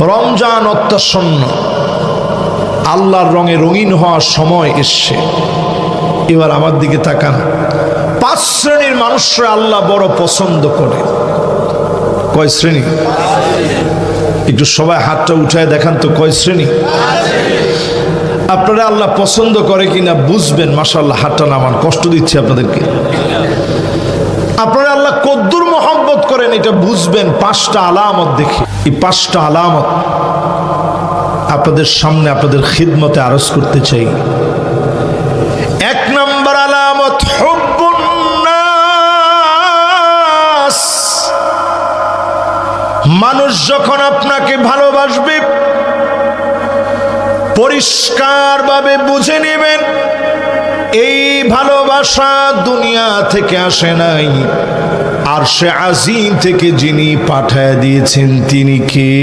রমজান অত্যাসন্ন, আল্লাহর রঙে রঙিন হওয়ার সময় এসছে। এবার আমার দিকে তাকান, 5 শ্রেণীর মানুষরা আল্লাহ বড় পছন্দ করে। কয় শ্রেণী? একটু সবাই হাতটা উঠায় দেখান তো, কয় শ্রেণী আপনারা আল্লাহ পছন্দ করে কিনা বুঝবেন। মাশাআল্লাহ, হাতটা নামান, কষ্ট দিচ্ছে আপনাদেরকে। আপনারা আল্লাহ কদ্দুর মহব্বত করেন এটা বুঝবেন 5টা আলামত দেখে। এই 5টা আলামত আপনাদের সামনে আপনাদের খিদমতে আরজ করতে চাই। 1 নম্বর আলামত হুব্বুন নাস। মানুষ যখন আপনাকে ভালোবাসবে পরিষ্কারভাবে বুঝে নেবেন এই ভালোবাসা দুনিয়া থেকে আসে নাই, আরশে আজিম থেকে যিনি পাঠায় দিয়েছেন তিনি কে?